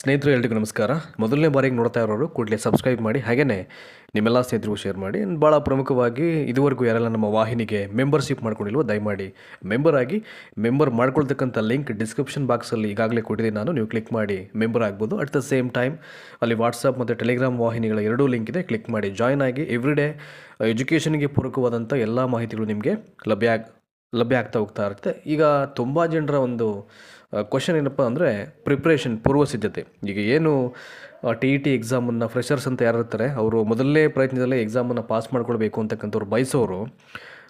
ಸ್ನೇಹಿತರು ಎಲ್ರಿಗೂ ನಮಸ್ಕಾರ. ಮೊದಲನೇ ಬಾರಿಗೆ ನೋಡ್ತಾ ಇರೋರು ಕೂಡಲೇ ಸಬ್ಸ್ಕ್ರೈಬ್ ಮಾಡಿ, ಹಾಗೆಯೇ ನಿಮ್ಮೆಲ್ಲ ಸ್ನೇಹಿತರಿಗೂ ಶೇರ್ ಮಾಡಿ. ಭಾಳ ಪ್ರಮುಖವಾಗಿ ಇದುವರೆಗೂ ಯಾರೆಲ್ಲ ನಮ್ಮ ವಾಹಿನಿಗೆ ಮೆಂಬರ್ಶಿಪ್ ಮಾಡ್ಕೊಂಡಿಲ್ವೋ ದಯಮಾಡಿ ಮೆಂಬರ್ ಆಗಿ. ಮೆಂಬರ್ ಮಾಡ್ಕೊಳ್ತಕ್ಕಂಥ ಲಿಂಕ್ ಡಿಸ್ಕ್ರಿಪ್ಷನ್ ಬಾಕ್ಸಲ್ಲಿ ಈಗಾಗಲೇ ಕೊಟ್ಟಿದ್ದೀನಿ ನಾನು, ನೀವು ಕ್ಲಿಕ್ ಮಾಡಿ ಮೆಂಬರ್ ಆಗ್ಬೋದು. ಅಟ್ ದ ಸೇಮ್ ಟೈಮ್ ಅಲ್ಲಿ ವಾಟ್ಸಪ್ ಮತ್ತು ಟೆಲಿಗ್ರಾಮ್ ವಾಹಿನಿಗಳ ಎರಡೂ ಲಿಂಕ್ ಇದೆ, ಕ್ಲಿಕ್ ಮಾಡಿ ಜಾಯ್ನ್ ಆಗಿ. ಎವ್ರಿಡೇ ಎಜುಕೇಷನ್ಗೆ ಪೂರಕವಾದಂಥ ಎಲ್ಲ ಮಾಹಿತಿಗಳು ನಿಮಗೆ ಲಭ್ಯ ಆಗ್ತಾ ಹೋಗ್ತಾ ಇರುತ್ತೆ. ಈಗ ತುಂಬ ಜನರ ಒಂದು ಕ್ವಶನ್ ಏನಪ್ಪ ಅಂದರೆ ಪ್ರಿಪ್ರೇಷನ್, ಪೂರ್ವ ಸಿದ್ಧತೆ. ಈಗ ಏನು TET ಎಕ್ಸಾಮನ್ನು ಫ್ರೆಷರ್ಸ್ ಅಂತ ಯಾರು ಇರ್ತಾರೆ, ಅವರು ಮೊದಲನೇ ಪ್ರಯತ್ನದಲ್ಲೇ ಎಕ್ಸಾಮನ್ನು ಪಾಸ್ ಮಾಡ್ಕೊಳ್ಬೇಕು ಅಂತಕ್ಕಂಥವ್ರು ಬಯಸೋರು,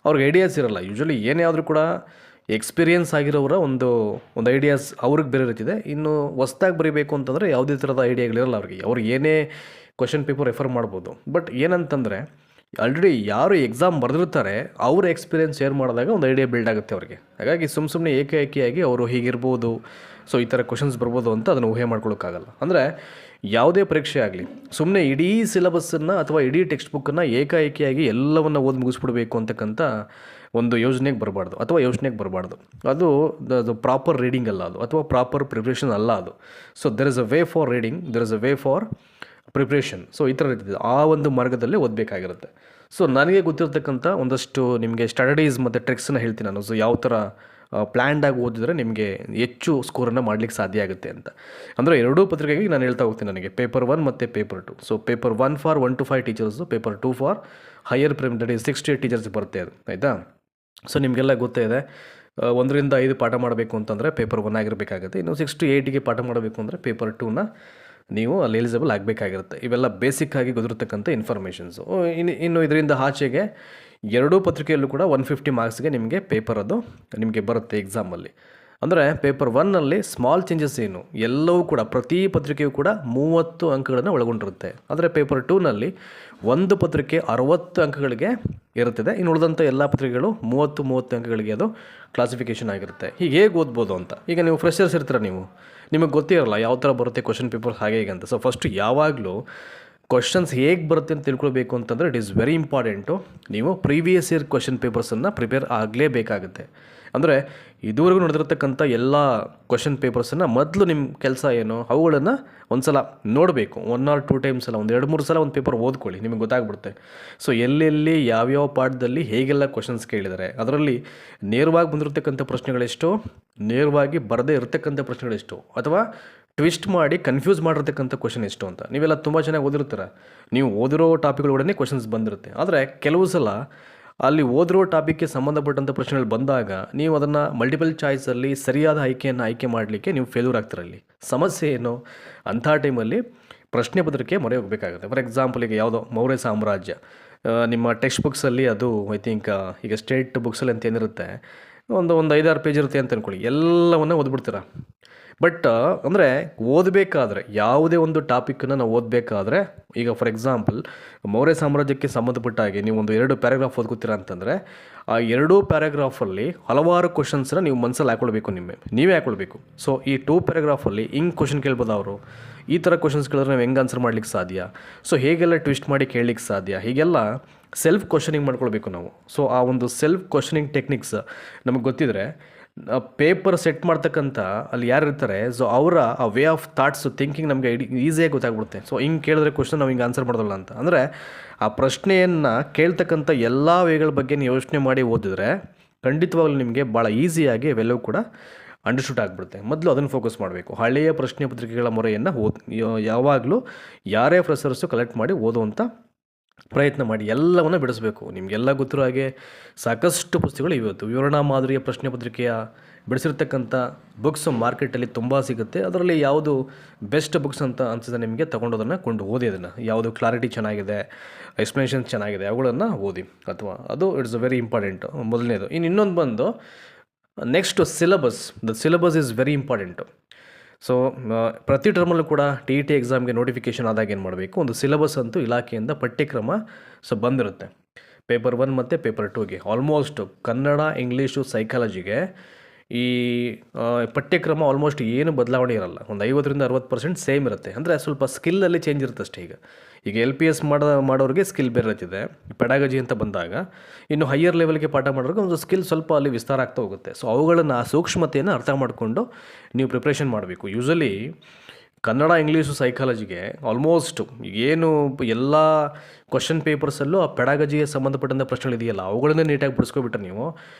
ಅವ್ರಿಗೆ ಐಡಿಯಾಸ್ ಇರೋಲ್ಲ. ಯೂಶ್ವಲಿ ಏನೇ ಆದರೂ ಕೂಡ ಎಕ್ಸ್ಪೀರಿಯನ್ಸ್ ಆಗಿರೋರ ಒಂದು ಐಡಿಯಾಸ್ ಅವ್ರಿಗೆ ಬೇರೆ ಇರ್ತಿದೆ. ಇನ್ನು ಹೊಸ್ದಾಗಿ ಬರೀಬೇಕು ಅಂತಂದರೆ ಯಾವುದೇ ಥರದ ಐಡಿಯಾಗಳಿರಲ್ಲ ಅವ್ರಿಗೆ ಏನೇ ಕ್ವಶನ್ ಪೇಪರ್ ರೆಫರ್ ಮಾಡ್ಬೋದು. ಬಟ್ ಏನಂತಂದರೆ ಆಲ್ರೆಡಿ ಯಾರು ಎಕ್ಸಾಮ್ ಬರೆದಿರ್ತಾರೆ ಅವ್ರ ಎಕ್ಸ್ಪೀರಿಯೆನ್ಸ್ ಶೇರ್ ಮಾಡಿದಾಗ ಒಂದು ಐಡಿಯಾ ಬಿಲ್ಡ್ ಆಗುತ್ತೆ ಅವ್ರಿಗೆ. ಹಾಗಾಗಿ ಸುಮ್ಮನೆ ಏಕಾಏಕಿಯಾಗಿ ಅವರು ಹೀಗಿರ್ಬೋದು, ಸೊ ಈ ಥರ ಕ್ವಶನ್ಸ್ ಬರ್ಬೋದು ಅಂತ ಅದನ್ನು ಊಹೆ ಮಾಡ್ಕೊಳ್ಳೋಕ್ಕಾಗಲ್ಲ. ಅಂದರೆ ಯಾವುದೇ ಪರೀಕ್ಷೆ ಆಗಲಿ ಸುಮ್ಮನೆ ಇಡೀ ಸಿಲೆಬಸ್ಸನ್ನು ಅಥವಾ ಇಡೀ ಟೆಕ್ಸ್ಟ್ ಬುಕ್ಕನ್ನು ಏಕಾಏಕಿಯಾಗಿ ಎಲ್ಲವನ್ನು ಓದಿ ಮುಗಿಸ್ಬಿಡ್ಬೇಕು ಅಂತಕ್ಕಂಥ ಒಂದು ಯೋಜನೆಗೆ ಬರಬಾರ್ದು. ಅದು ಪ್ರಾಪರ್ ರೀಡಿಂಗ್ ಅಲ್ಲ, ಅದು ಅಥವಾ ಪ್ರಾಪರ್ ಪ್ರಿಪ್ರೇಷನ್ ಅಲ್ಲ ಅದು. So there is a way for reading, there is a way for preparation. So ಈ ಥರ ಇರ್ತದೆ, ಆ ಒಂದು ಮಾರ್ಗದಲ್ಲೇ ಓದಬೇಕಾಗಿರುತ್ತೆ. ಸೊ ನನಗೆ ಗೊತ್ತಿರತಕ್ಕಂಥ ಒಂದಷ್ಟು ನಿಮಗೆ ಸ್ಟ್ರಾಟಜೀಸ್ ಮತ್ತು ಟ್ರಿಕ್ಸನ್ನು ಹೇಳ್ತೀನಿ ನಾನು. ಸೊ ಯಾವ ಥರ ಪ್ಲ್ಯಾಂಡಾಗಿ ಓದಿದ್ರೆ ನಿಮಗೆ ಹೆಚ್ಚು ಸ್ಕೋರನ್ನು ಮಾಡಲಿಕ್ಕೆ ಸಾಧ್ಯ ಆಗುತ್ತೆ ಅಂತ. ಅಂದರೆ ಎರಡೂ ಪತ್ರಿಕೆಗೆ ನಾನು ಹೇಳ್ತಾ ಹೋಗ್ತೀನಿ. ನನಗೆ ಪೇಪರ್ 1 ಮತ್ತು paper 2. So paper 1 for 1 to 5 teachers, paper 2 for higher primary 6 to 8 teachers ಬರುತ್ತೆ ಅದು, ಆಯಿತಾ. ಸೊ ನಿಮಗೆಲ್ಲ ಗೊತ್ತೇ ಇದೆ, 1 ರಿಂದ 5 ಪಾಠ ಮಾಡಬೇಕು ಅಂತಂದರೆ ಪೇಪರ್ 1 ಆಗಿರಬೇಕಾಗುತ್ತೆ. ಇನ್ನು 6 to 8ಗೆ ಪಾಠ ಮಾಡಬೇಕು ಅಂದರೆ ಪೇಪರ್ 2ನ ನೀವು ಅಲ್ಲಿ ಎಲಿಜಿಬಲ್ ಆಗಬೇಕಾಗಿರುತ್ತೆ. ಇವೆಲ್ಲ ಬೇಸಿಕ್ಕಾಗಿ ಗೊತ್ತಿರತಕ್ಕಂಥ ಇನ್ಫಾರ್ಮೇಷನ್ಸು. ಇನ್ನು ಇದರಿಂದ ಆಚೆಗೆ ಎರಡೂ ಪತ್ರಿಕೆಯಲ್ಲೂ ಕೂಡ 150 ಮಾರ್ಕ್ಸ್ಗೆ ನಿಮಗೆ ಪೇಪರ್ ಅದು ನಿಮಗೆ ಬರುತ್ತೆ ಎಕ್ಸಾಮಲ್ಲಿ. ಅಂದರೆ ಪೇಪರ್ 1ನಲ್ಲಿ ಸ್ಮಾಲ್ ಚೇಂಜಸ್ ಏನು ಎಲ್ಲವೂ ಕೂಡ ಪ್ರತಿ ಪತ್ರಿಕೆಯೂ ಕೂಡ 30 ಅಂಕಗಳನ್ನು ಒಳಗೊಂಡಿರುತ್ತೆ. ಆದರೆ ಪೇಪರ್ 2ನಲ್ಲಿ ಒಂದು ಪತ್ರಿಕೆ 60 ಅಂಕಗಳಿಗೆ ಇರುತ್ತದೆ. ಇನ್ನು ಉಳಿದಂಥ ಎಲ್ಲ ಪತ್ರಿಕೆಗಳು 30 ಅಂಕಗಳಿಗೆ ಅದು ಕ್ಲಾಸಿಫಿಕೇಷನ್ ಆಗಿರುತ್ತೆ. ಹೀಗೆ ಹೇಗೆ ಓದ್ಬೋದು ಅಂತ. ಈಗ ನೀವು ಫ್ರೆಷರ್ಸ್ ಇರ್ತೀರ, ನಿಮಗೆ ಗೊತ್ತೇ ಇರಲ್ಲ ಯಾವ ಥರ ಬರುತ್ತೆ ಕ್ವಶನ್ ಪೇಪರ್ ಹಾಗೆ ಅಂತ. ಸೊ ಫಸ್ಟು ಯಾವಾಗಲೂ ಕ್ವಶನ್ಸ್ ಹೇಗೆ ಬರುತ್ತೆ ಅಂತ ತಿಳ್ಕೊಳ್ಬೇಕು ಅಂತಂದರೆ ಇಟ್ ಈಸ್ ವೆರಿ ಇಂಪಾರ್ಟೆಂಟು. ನೀವು ಪ್ರೀವಿಯಸ್ ಇಯರ್ ಕ್ವಶನ್ ಪೇಪರ್ಸನ್ನು ಪ್ರಿಪೇರ್ ಆಗಲೇಬೇಕಾಗುತ್ತೆ. ಅಂದರೆ ಇದುವರೆಗೂ ನಡೆದಿರ್ತಕ್ಕಂಥ ಎಲ್ಲ ಕ್ವಶನ್ ಪೇಪರ್ಸನ್ನು ಮೊದಲು ನಿಮ್ಮ ಕೆಲಸ ಏನು ಅವುಗಳನ್ನು ಒಂದು ಸಲ ನೋಡಬೇಕು. 1 or 2 ಟೈಮ್ಸ್ ಅಲ್ಲ, ಒಂದು 2-3 ಸಲ ಒಂದು ಪೇಪರ್ ಓದ್ಕೊಳ್ಳಿ, ನಿಮಗೆ ಗೊತ್ತಾಗ್ಬಿಡುತ್ತೆ. ಸೊ ಎಲ್ಲೆಲ್ಲಿ ಯಾವ್ಯಾವ ಪಾಠದಲ್ಲಿ ಹೇಗೆಲ್ಲ ಕ್ವಶನ್ಸ್ ಕೇಳಿದ್ದಾರೆ, ಅದರಲ್ಲಿ ನೇರವಾಗಿ ಬಂದಿರತಕ್ಕಂಥ ಪ್ರಶ್ನೆಗಳೆಷ್ಟು, ನೇರವಾಗಿ ಬರದೇ ಇರತಕ್ಕಂಥ ಪ್ರಶ್ನೆಗಳೆಷ್ಟು, ಅಥವಾ ಟ್ವಿಸ್ಟ್ ಮಾಡಿ ಕನ್ಫ್ಯೂಸ್ ಮಾಡಿರ್ತಕ್ಕಂಥ ಕ್ವಶನ್ ಎಷ್ಟು ಅಂತ. ನೀವೆಲ್ಲ ತುಂಬ ಚೆನ್ನಾಗಿ ಓದಿರ್ತೀರ, ನೀವು ಓದಿರೋ ಟಾಪಿಕ್ಗಳೊಡನೆ ಕ್ವಶನ್ಸ್ ಬಂದಿರುತ್ತೆ. ಆದರೆ ಕೆಲವು ಸಲ ಅಲ್ಲಿ ಓದಿರೋ ಟಾಪಿಕ್ಗೆ ಸಂಬಂಧಪಟ್ಟಂಥ ಪ್ರಶ್ನೆಗಳು ಬಂದಾಗ ನೀವು ಅದನ್ನು ಮಲ್ಟಿಪಲ್ ಚಾಯ್ಸಲ್ಲಿ ಸರಿಯಾದ ಆಯ್ಕೆ ಮಾಡಲಿಕ್ಕೆ ನೀವು ಫೇಲ್ಯೂರ್ ಆಗ್ತಿರಲ್ಲಿ. ಸಮಸ್ಯೆ ಏನು, ಅಂಥ ಟೈಮಲ್ಲಿ ಪ್ರಶ್ನೆ ಪತ್ರಿಕೆ ಮೊರೆ ಹೋಗಬೇಕಾಗುತ್ತೆ. ಫಾರ್ ಎಕ್ಸಾಂಪಲ್, ಈಗ ಯಾವುದೋ ಮೌರ್ಯ ಸಾಮ್ರಾಜ್ಯ ನಿಮ್ಮ ಟೆಕ್ಸ್ಟ್ ಬುಕ್ಸಲ್ಲಿ, ಅದು ಐ ಥಿಂಕ್ ಈಗ ಸ್ಟೇಟ್ ಬುಕ್ಸಲ್ಲಿ ಅಂತ ಏನಿರುತ್ತೆ, ಒಂದು 5-6 ಪೇಜ್ ಇರುತ್ತೆ ಅಂತ ಅಂದ್ಕೊಳ್ಳಿ, ಎಲ್ಲವನ್ನ ಓದ್ಬಿಡ್ತೀರ. ಬಟ್ ಅಂದರೆ ಓದಬೇಕಾದ್ರೆ ಯಾವುದೇ ಒಂದು ಟಾಪಿಕನ್ನು ನಾವು ಓದಬೇಕಾದ್ರೆ, ಈಗ ಫಾರ್ ಎಕ್ಸಾಂಪಲ್ ಮೌರ್ಯ ಸಾಮ್ರಾಜ್ಯಕ್ಕೆ ಸಂಬಂಧಪಟ್ಟ ಹಾಗೆ ನೀವು ಒಂದು 2 ಪ್ಯಾರಾಗ್ರಾಫ್ ಓದ್ಕೊತೀರಾ ಅಂತಂದರೆ ಆ 2 ಪ್ಯಾರಾಗ್ರಾಫಲ್ಲಿ ಹಲವಾರು ಕ್ವಶನ್ಸನ್ನ ನೀವು ಮನಸ್ಸಲ್ಲಿ ಹಾಕ್ಕೊಳ್ಬೇಕು, ನೀವೇ ಹಾಕ್ಕೊಳ್ಬೇಕು. ಸೊ ಈ 2 ಪ್ಯಾರಾಗ್ರಾಫಲ್ಲಿ ಹಿಂಗೆ ಕ್ವಶನ್ ಕೇಳ್ಬೋದು ಅವರು, ಈ ಥರ ಕ್ವಶನ್ಸ್ ಕೇಳಿದ್ರೆ ನಾವು ಹೆಂಗೆ ಆನ್ಸರ್ ಮಾಡ್ಲಿಕ್ಕೆ ಸಾಧ್ಯ, ಸೊ ಹೇಗೆಲ್ಲ ಟ್ವಿಸ್ಟ್ ಮಾಡಿ ಕೇಳಲಿಕ್ಕೆ ಸಾಧ್ಯ, ಹೀಗೆಲ್ಲ ಸೆಲ್ಫ್ ಕ್ವಶನಿಂಗ್ ಮಾಡ್ಕೊಳ್ಬೇಕು ನಾವು. ಸೊ ಆ ಒಂದು ಸೆಲ್ಫ್ ಕ್ವಶನಿಂಗ್ ಟೆಕ್ನಿಕ್ಸ್ ನಮಗೆ ಗೊತ್ತಿದ್ರೆ ಪೇಪರ್ ಸೆಟ್ ಮಾಡ್ತಕ್ಕಂಥ ಅಲ್ಲಿ ಯಾರು ಇರ್ತಾರೆ, ಸೊ ಅವರ ಆ ವೇ ಆಫ್ ಥಾಟ್ಸು, ಥಿಂಕಿಂಗ್ ನಮಗೆ ಈಸಿಯಾಗಿ ಗೊತ್ತಾಗ್ಬಿಡುತ್ತೆ. ಸೊ ಹಿಂಗೆ ಕೇಳಿದ್ರೆ ಕ್ವಶನ್ ನಾವು ಹಿಂಗೆ ಆನ್ಸರ್ ಮಾಡೋದಲ್ಲ ಅಂತ. ಅಂದರೆ ಆ ಪ್ರಶ್ನೆಯನ್ನು ಕೇಳ್ತಕ್ಕಂಥ ಎಲ್ಲ ವೇಗಳ ಬಗ್ಗೆ ನೀವು ಯೋಚನೆ ಮಾಡಿ ಓದಿದ್ರೆ ಖಂಡಿತವಾಗ್ಲೂ ನಿಮಗೆ ಭಾಳ ಈಸಿಯಾಗಿ ಅವೆಲ್ಲವೂ ಕೂಡ ಅಂಡರ್ಸ್ಟುಡ್ ಆಗಿಬಿಡುತ್ತೆ. ಮೊದಲು ಅದನ್ನು ಫೋಕಸ್ ಮಾಡಬೇಕು. ಹಳೆಯ ಪ್ರಶ್ನೆ ಪತ್ರಿಕೆಗಳ ಮೊರೆಯನ್ನು ಯಾವಾಗಲೂ ಯಾರೇ ಫ್ರೆಷರ್ಸು ಕಲೆಕ್ಟ್ ಮಾಡಿ ಓದುವಂಥ ಪ್ರಯತ್ನ ಮಾಡಿ, ಎಲ್ಲವನ್ನು ಬಿಡಿಸಬೇಕು. ನಿಮಗೆಲ್ಲ ಗೊತ್ತಿರೋ ಹಾಗೆ ಸಾಕಷ್ಟು ಪುಸ್ತಕಗಳು ಇವತ್ತು ವಿವರಣಾ ಮಾದರಿಯ ಪ್ರಶ್ನೆ ಪತ್ರಿಕೆಯ ಬಿಡಿಸಿರ್ತಕ್ಕಂಥ ಬುಕ್ಸ್ ಮಾರ್ಕೆಟಲ್ಲಿ ತುಂಬ ಸಿಗುತ್ತೆ. ಅದರಲ್ಲಿ ಯಾವುದು ಬೆಸ್ಟ್ ಬುಕ್ಸ್ ಅಂತ ಅನಿಸಿದೆ ನಿಮಗೆ, ತೊಗೊಂಡೋದನ್ನು ಓದಿ, ಅದನ್ನು ಯಾವುದು ಕ್ಲಾರಿಟಿ ಚೆನ್ನಾಗಿದೆ, ಎಕ್ಸ್ಪ್ಲನೇಷನ್ಸ್ ಚೆನ್ನಾಗಿದೆ ಅವುಗಳನ್ನು ಓದಿ. ಅಥವಾ ಅದು ಇಟ್ಸ್ ವೆರಿ ಇಂಪಾರ್ಟೆಂಟ್, ಮೊದಲನೇದು. ಇನ್ನೊಂದು ಬಂದು next syllabus. The syllabus is very important. So ಪ್ರತಿ ಟರ್ಮಲ್ಲೂ ಕೂಡ TET ಎಕ್ಸಾಮ್ಗೆ ನೋಟಿಫಿಕೇಷನ್ ಆದಾಗ ಏನು ಮಾಡಬೇಕು, ಒಂದು ಸಿಲೆಬಸ್ ಅಂತೂ ಇಲಾಖೆಯಿಂದ ಪಠ್ಯಕ್ರಮ ಬಂದಿರುತ್ತೆ. ಪೇಪರ್ 1 ಮತ್ತು ಪೇಪರ್ 2ಗೆ ಆಲ್ಮೋಸ್ಟ್ ಕನ್ನಡ, ಇಂಗ್ಲೀಷು, ಸೈಕಾಲಜಿಗೆ ಈ ಪಠ್ಯಕ್ರಮ ಆಲ್ಮೋಸ್ಟ್ ಏನು ಬದಲಾವಣೆ ಇರಲ್ಲ. ಒಂದು 50-60% ಸೇಮ್ ಇರುತ್ತೆ. ಅಂದರೆ ಸ್ವಲ್ಪ ಸ್ಕಿಲ್ಲಲ್ಲಿ ಚೇಂಜ್ ಇರುತ್ತೆ ಅಷ್ಟೇ. ಈಗ LPS ಮಾಡೋರಿಗೆ ಸ್ಕಿಲ್ ಬೇರೆ ಇರ್ತಿದೆ, ಪೆಡಾಗಜಿ ಅಂತ ಬಂದಾಗ ಇನ್ನು ಹೈಯರ್ ಲೆವೆಲ್ಗೆ ಪಾಠ ಮಾಡೋರಿಗೆ ಒಂದು ಸ್ಕಿಲ್ ಸ್ವಲ್ಪ ಅಲ್ಲಿ ವಿಸ್ತಾರ ಆಗ್ತಾ ಹೋಗುತ್ತೆ. ಸೊ ಅವುಗಳನ್ನು, ಆ ಸೂಕ್ಷ್ಮತೆಯನ್ನು ಅರ್ಥ ಮಾಡಿಕೊಂಡು ನೀವು ಪ್ರಿಪ್ರೇಷನ್ ಮಾಡಬೇಕು. ಯೂಶಲಿ ಕನ್ನಡ, ಇಂಗ್ಲೀಷು, ಸೈಕಾಲಜಿಗೆ ಆಲ್ಮೋಸ್ಟ್ ಏನು ಎಲ್ಲ ಕ್ವಶನ್ ಪೇಪರ್ಸಲ್ಲೂ ಆ ಪೆಡಾಗಜಿಗೆ ಸಂಬಂಧಪಟ್ಟಂಥ ಪ್ರಶ್ನೆಗಳಿದೆಯಲ್ಲ ಅವುಗಳನ್ನೇ ನೀಟಾಗಿ ಬಿಡಿಸ್ಕೊಬಿಟ್ರೆ ನೀವು